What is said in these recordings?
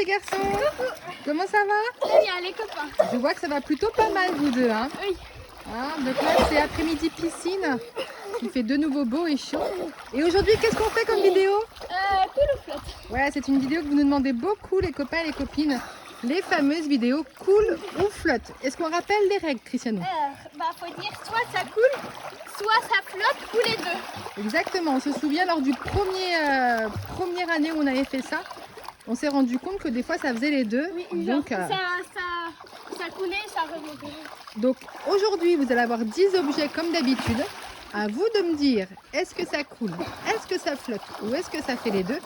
les garçons. Coucou. Comment ça va? Très bien, les copains. Je vois que ça va plutôt pas mal vous deux. Hein. Oui. Donc là c'est après-midi piscine. Il fait de nouveau beau et chaud. Et aujourd'hui qu'est-ce qu'on fait comme vidéo? Cool ou flotte? Ouais, c'est une vidéo que vous nous demandez beaucoup les copains et les copines. Les fameuses vidéos cool ou flotte. Est-ce qu'on rappelle les règles, Cristiano? Faut dire soit ça coule, soit ça flotte ou les deux. Exactement, on se souvient lors du première année où on avait fait ça, on s'est rendu compte que des fois ça faisait les deux. Oui, donc, ça coulait, ça remontait. Donc aujourd'hui vous allez avoir 10 objets comme d'habitude. À vous de me dire, est-ce que ça coule, est-ce que ça flotte ou est-ce que ça fait les deux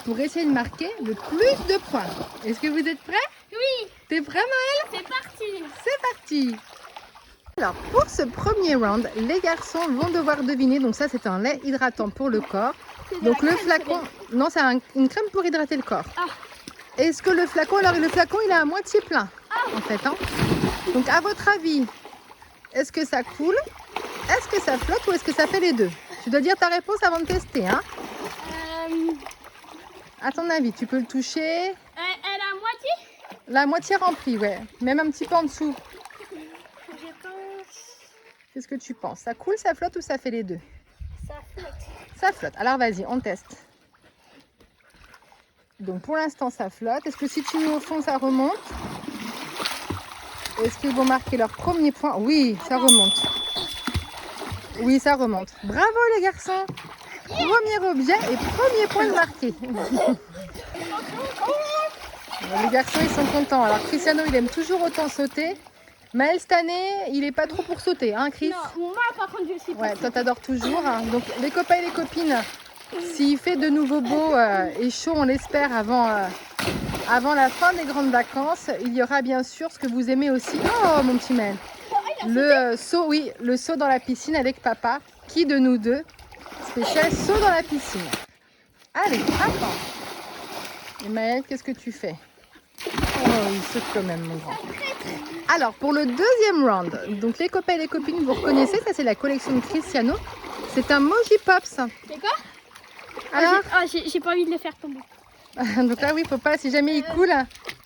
pour essayer de marquer le plus de points. Est-ce que vous êtes prêts? Oui. T'es prêt Maëlle? C'est parti. C'est parti. Alors pour ce premier round, les garçons vont devoir deviner, donc ça c'est un lait hydratant pour le corps. Donc le flacon, non c'est une crème pour hydrater le corps. Ah. Est-ce que le flacon, alors le flacon il est à moitié plein en fait. Hein. Donc à votre avis, est-ce que ça coule? Est-ce que ça flotte ou est-ce que ça fait les deux? Tu dois dire ta réponse avant de tester. Hein. À ton avis, tu peux le toucher? Elle a moitié? La moitié remplie, ouais. Même un petit peu en dessous. Je pense. Qu'est-ce que tu penses? Ça coule, ça flotte ou ça fait les deux? Ça flotte. Ça flotte. Alors vas-y, on teste. Donc pour l'instant, ça flotte. Est-ce que si tu mets au fond, ça remonte? Est-ce qu'ils vont marquer leur premier point? Oui, ça remonte. Oui, ça remonte. Bravo les garçons! Premier objet et premier point de marqué. Les garçons, ils sont contents. Alors Cristiano, il aime toujours autant sauter. Maël, cette année, il n'est pas trop pour sauter, hein Chris? Non, moi par contre, je suis pas. Ouais, toi t'adores toujours. Hein. Donc les copains et les copines, s'il fait de nouveau beau et chaud, on l'espère avant la fin des grandes vacances, il y aura bien sûr ce que vous aimez aussi. Oh mon petit Maël! Le saut, oui, le saut dans la piscine avec papa. Qui de nous deux? Spécial saut dans la piscine. Allez, attends. Et Maël, qu'est-ce que tu fais? Oh, il saute quand même, mon grand. Alors, pour le deuxième round, donc les copains et les copines, vous reconnaissez, ça c'est la collection de Cristiano. C'est un Moji Pops. C'est quoi? Alors, j'ai pas envie de le faire tomber. donc là, oui, faut pas, si jamais il coule.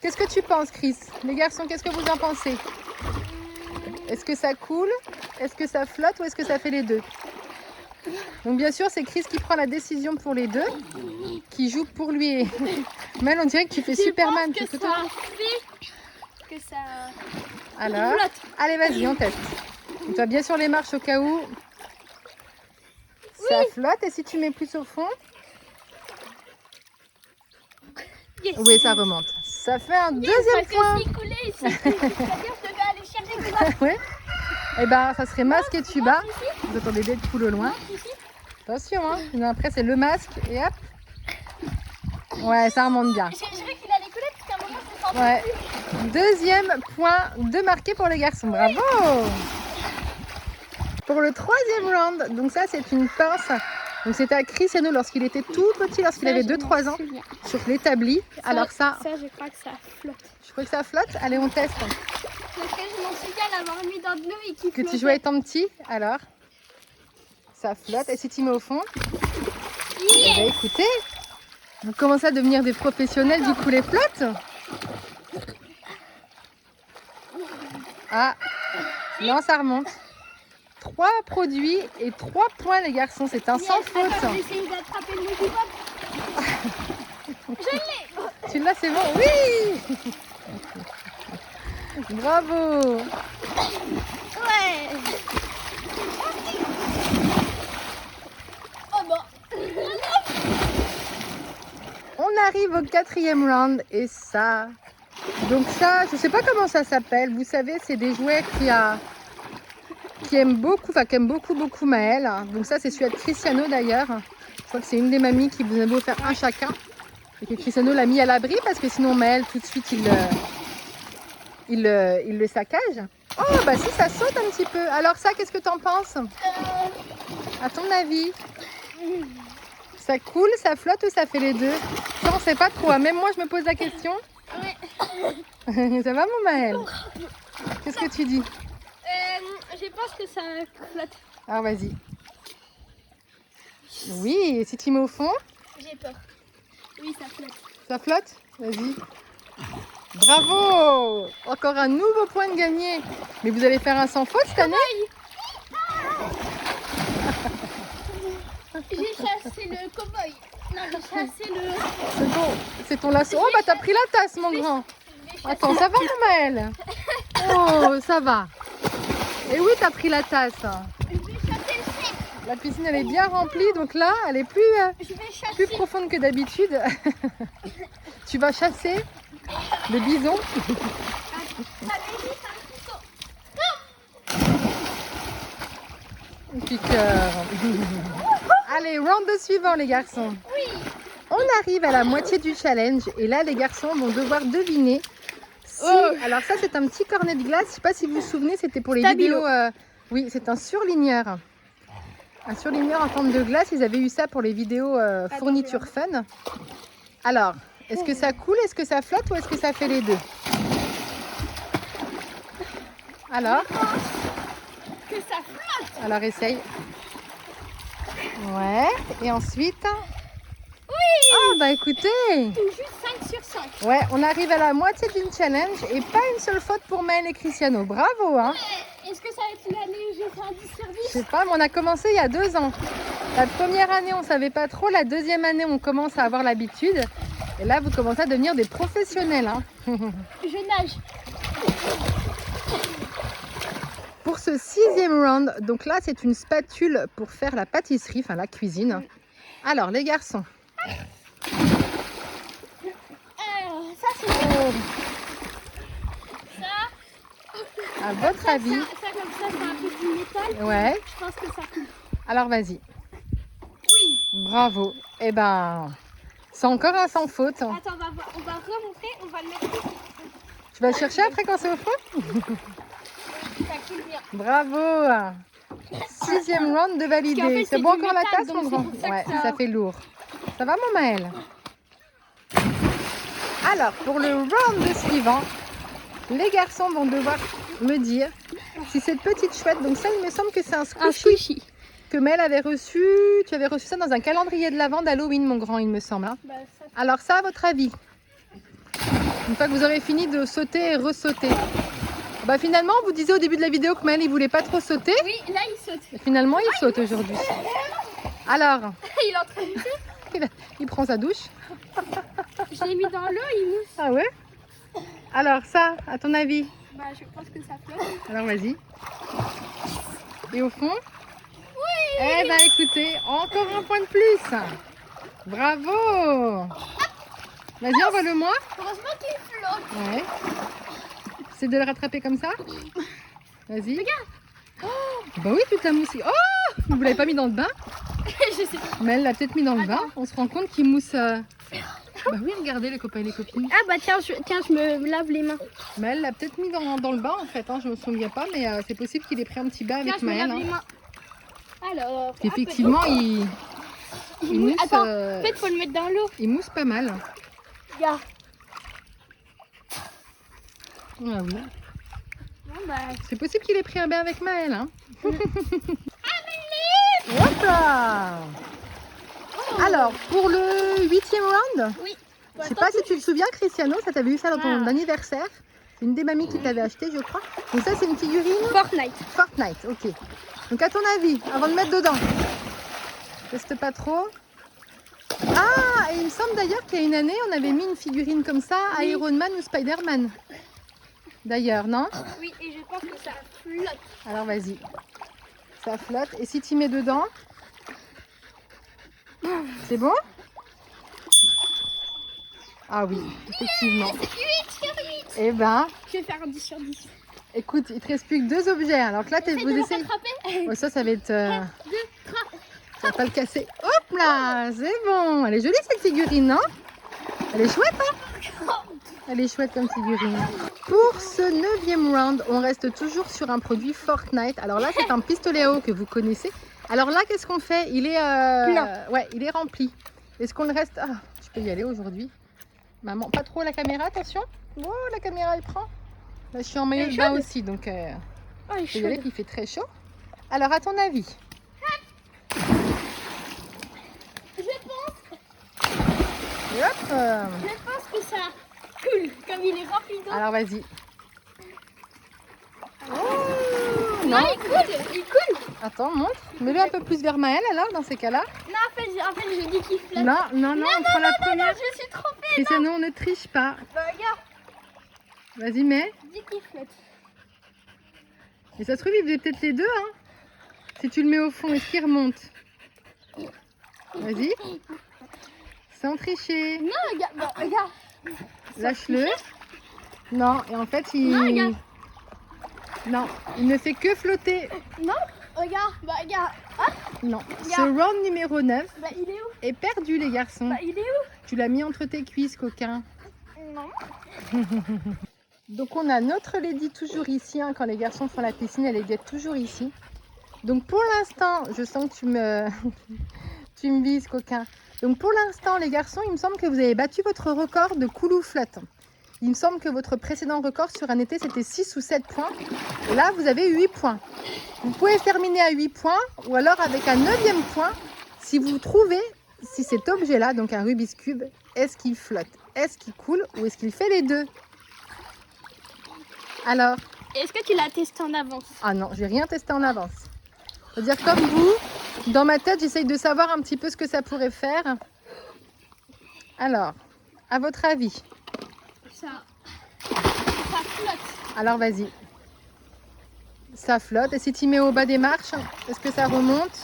Qu'est-ce que tu penses, Chris? Les garçons, qu'est-ce que vous en pensez? Est-ce que ça coule? Est-ce que ça flotte ou est-ce que ça fait les deux? Donc bien sûr, c'est Chris qui prend la décision pour les deux, qui joue pour lui. Mel, on dirait que tu fais Superman. Que ça fait que ça... Alors, allez, vas-y, on teste. Tu vas bien sur les marches au cas où. Ça flotte. Et si tu mets plus au fond? Yes. Oui, ça remonte. Ça fait un deuxième point. Parce que s'il coulait ici, je devais aller chercher plus loin. Ouais. Et ben, ça serait masque et tuba. Vous entendez des poules au loin. Attention, hein. Sinon, après, c'est le masque et hop. Ouais, ça remonte bien. J'ai vu qu'il allait couler parce qu'à un moment, je me sentais Ouais. plus. Deuxième point de marqué pour les garçons. Bravo! Pour le troisième round, donc ça, c'est une pince. Donc c'était à Cristiano lorsqu'il était tout petit, lorsqu'il avait 2-3 ans, sur l'établi. Alors ça, je crois que ça flotte. je crois que ça flotte. Allez, on teste. Parce que je m'en souviens l'avoir mis dans de l'eau et qui Que tu flottait. jouais étant petit, alors ça flotte. Et si tu mets au fond? Eh bien, écoutez, vous commencez à devenir des professionnels du coup les flottes. Ah, non, ça remonte. 3 produits et 3 points les garçons, c'est un sans faute. J'ai essayé d'attraper le Moji Pop. Je l'ai. Tu l'as, c'est bon? Oui. Bravo. Ouais. Oh bon. On arrive au quatrième round et ça... Donc ça, je sais pas comment ça s'appelle. Vous savez, c'est des jouets qui aiment beaucoup Maël. Donc ça, c'est celui de Cristiano d'ailleurs. Je crois que c'est une des mamies qui vous a offert un chacun. Et que Cristiano l'a mis à l'abri parce que sinon Maël, tout de suite, il le saccage. Oh, bah si, ça saute un petit peu. Alors ça, qu'est-ce que tu en penses? À ton avis? Ça coule, ça flotte ou ça fait les deux? Ça, on sait pas trop. Hein. Même moi, je me pose la question. Ouais. Ça va, mon Maël? Qu'est-ce que tu dis? Je pense que ça flotte. Alors, vas-y. Oui, et si tu mets au fond? J'ai peur. Oui, ça flotte. Ça flotte? Vas-y. Bravo! Encore un nouveau point de gagné. Mais vous allez faire un sans faute cette année? J'ai chassé le cow-boy. Non, j'ai chassé le... C'est bon, c'est ton lasso. Oh bah t'as pris la tasse mon grand. Attends, ça va Maëlle? Oh, ça va. Et oui, t'as pris la tasse. Je vais chasser le cerf. La piscine elle est bien remplie, donc là elle est plus Je vais chasser... profonde que d'habitude. Tu vas chasser le bison. Ça mérite un couteau. Piqueur. Allez, round suivant les garçons. Oui. On arrive à la moitié du challenge et là les garçons vont devoir deviner si... Alors ça c'est un petit cornet de glace, je sais pas si vous vous souvenez, c'était pour les Stabilo. vidéos... Oui, c'est un surligneur. Un surligneur en forme de glace, ils avaient eu ça pour les vidéos fourniture fun. Alors, est-ce que ça coule, est-ce que ça flotte ou est-ce que ça fait les deux? Alors? Que ça flotte. Alors essaye. Ouais, et ensuite... Oui. Ah bah écoutez, Tout juste 5 sur 5. ouais, on arrive à la moitié d'une challenge et pas une seule faute pour Maëlle et Cristiano. Bravo hein. Est-ce que ça va être l'année où j'ai fait un 10 sur Je 10? sais pas, mais on a commencé il y a 2 ans. La première année, on savait pas trop. La deuxième année, on commence à avoir l'habitude. Et là, vous commencez à devenir des professionnels. Hein. Je nage. Pour ce 6e round, donc là, c'est une spatule pour faire la pâtisserie, enfin la cuisine. Alors, les garçons. Ça, c'est... Oh, Ça, à votre avis. ça, comme ça, c'est un peu du métal. Ouais. Je pense que ça coule. Alors, vas-y. Oui. Bravo. Eh ben, c'est encore un sans faute. Attends, on va remonter, on va le mettre ici. Tu vas le chercher après quand c'est au fond? Ça coule bien. Bravo. 6e round de validé. Parce qu'en fait, C'est c'est bon du encore la métal, tasse, donc mon c'est grand? pour ça que Ouais, ça- ça fait lourd. Ça va, mon Maël? Alors, pour le round suivant, les garçons vont devoir me dire si cette petite chouette, donc ça, il me semble que c'est un squishy que Maël avait reçu. Tu avais reçu ça dans un calendrier de l'Avent d'Halloween, mon grand, il me semble. Hein. Bah, ça... Alors ça, à votre avis, une fois que vous aurez fini de sauter et ressauter, bah finalement, vous disiez au début de la vidéo que Maël, il voulait pas trop sauter. Oui, là, il saute. Et finalement, il saute aujourd'hui. Alors, Il est en train de monter. il prend sa douche. Je l'ai mis dans l'eau, il mousse. Ah ouais? Alors ça, à ton avis? Bah, je pense que ça flotte. Alors vas-y. Et au fond? Oui! Eh ben écoutez, encore un point de plus. Bravo! Vas-y, envoie-le-moi. Heureusement qu'il flotte. Ouais. C'est de le rattraper comme ça? Vas-y. Regarde. Bah oui, toute la mousse. Oh! Vous l'avez pas mis dans le bain? Je sais. Mais elle l'a peut-être mis dans le bain. On se rend compte qu'il mousse... Bah oui, regardez les copains et les copines. Ah bah tiens, je me lave les mains. Mais elle l'a peut-être mis dans le bain en fait. Hein. Je me souviens pas, mais c'est possible qu'il ait pris un petit bain Tiens, avec je me Maëlle. lave les Hein. mains. Alors, Effectivement, il mousse, Attends, peut-être faut le mettre dans l'eau. il mousse pas mal. Regarde. Ah oui. Bon bah... C'est possible qu'il ait pris un bain avec Maëlle. Hein. Hop là. Alors, pour le 8e round, Oui. je sais pas si tu te souviens, Cristiano, ça t'avais eu ça dans ton Ah. anniversaire. C'est une des mamies qui t'avait acheté, je crois. Donc ça, c'est une figurine Fortnite. Fortnite, ok. Donc à ton avis, avant de mettre dedans, teste pas trop. Ah, et il me semble d'ailleurs qu'il y a une année, on avait mis une figurine comme ça, Oui. Iron Man ou Spider-Man. D'ailleurs, non? Oui, et je pense que ça flotte. Alors vas-y. Ça flotte. Et si tu mets dedans? C'est bon? Ah oui, effectivement. C'est 8 sur 8. Eh ben, Je vais faire un 10 sur 10. écoute, il te reste plus que 2 objets. Alors que là, Essaye vous de le essayez. rattraper. Ouais, ça va être... 2, 3. Ça va pas le casser. Hop là, c'est bon. Elle est jolie cette figurine, non? Elle est chouette, hein? Elle est chouette comme figurine. Pour ce 9e round, on reste toujours sur un produit Fortnite. Alors là, c'est un pistolet à eau que vous connaissez. Alors là, qu'est-ce qu'on fait? Il est Plein. ouais, il est rempli. Est-ce qu'on le reste? Ah, tu peux y aller aujourd'hui. Maman, pas trop la caméra, attention. Oh, la caméra, elle prend. Là, je suis en maillot Elle est de bain chaude. aussi, donc Oh, il est je peux y aller, chaud. il fait très chaud. Alors, à ton avis? Je pense Et hop, que ça coule comme Comme il est rempli d'eau. Alors vas-y. Oh, Non, il coule. Attends, montre. Mets-le un peu plus vers Maëlle alors, dans ces cas-là. Non, en fait, je dis qu'il flotte. Non, on prend la première. Je suis trompée. Cristiano, on ne triche pas. Bah, regarde, Vas-y, mets. dis qu'il flotte. Et ça se trouve, il faisait peut-être les deux, hein. Si tu le mets au fond, est-ce qu'il remonte? Vas-y. Sans tricher. Non, regarde, bah, regarde. Lâche-le. Non, et en fait, il... Non, regarde. Non, il ne fait que flotter. Non, regarde, bah, regarde. Hop, Non. Ce Regarde. round numéro 9 bah, il est où? est perdu, les garçons. Bah, il est où? Tu l'as mis entre tes cuisses, coquin. Non. Donc on a notre Lady toujours ici, hein, quand les garçons font la piscine, elle est toujours ici. Donc pour l'instant, je sens que tu me vises, coquin. Donc pour l'instant les garçons, il me semble que vous avez battu votre record de cool ou flotte. Il me semble que votre précédent record sur un été c'était 6 ou 7 points. Et là vous avez 8 points. Vous pouvez terminer à 8 points ou alors avec un 9e point si vous trouvez si cet objet là, donc un Rubik's Cube, est-ce qu'il flotte, est-ce qu'il coule ou est-ce qu'il fait les deux? Alors? Est-ce que tu l'as testé en avance? Ah non, j'ai rien testé en avance. C'est-à-dire comme vous, dans ma tête, j'essaye de savoir un petit peu ce que ça pourrait faire. Alors, à votre avis? Ça flotte. Alors vas-y. Ça flotte. Et si tu mets au bas des marches, est-ce que ça remonte?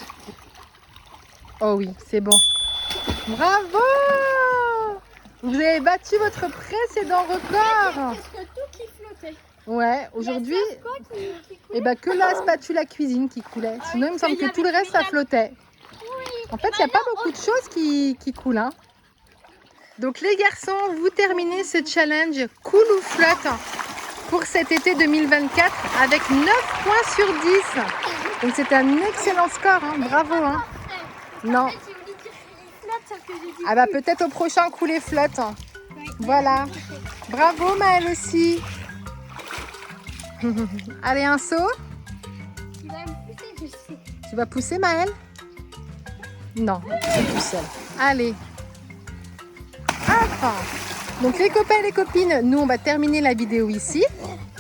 Oh oui, c'est bon. Bravo! Vous avez battu votre précédent record. Est-ce que tout qui flottait? Ouais, aujourd'hui, Il y a quoi qui coule? et ben que la spatule cuisine qui coulait. Sinon, il me semble que tout le reste, ça flottait. Oui. En fait, il n'y a pas beaucoup de choses qui coulent. Hein. Donc les garçons, vous terminez ce challenge cool ou flotte pour cet été 2024 avec 9 points sur 10. Donc c'est un excellent score, hein. Bravo. Hein. Non. Si vous dites qu'il flotte, sauf que j'ai dit Ah bah peut-être au prochain cool et flotte. Voilà. Bravo Maëlle aussi. Allez, un saut. il va me pousser, je sais. Tu vas pousser Maëlle? Non, c'est tout seul. Allez. Hop. Donc les copains et les copines, nous on va terminer la vidéo ici.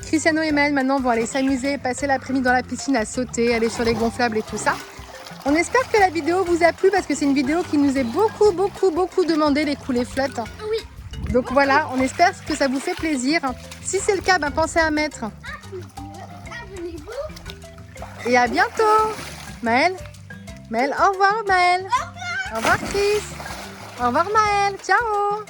Cristiano et Maëlle maintenant vont aller s'amuser, passer l'après-midi dans la piscine à sauter, aller sur les gonflables et tout ça. On espère que la vidéo vous a plu parce que c'est une vidéo qui nous est beaucoup demandée, les coulées flottes. Oui. Donc voilà, on espère que ça vous fait plaisir. Si c'est le cas, ben, pensez à mettre. Abonnez-vous. Et à bientôt. Maëlle, au revoir Maëlle. Au revoir Chris. Au revoir Maëlle. Ciao.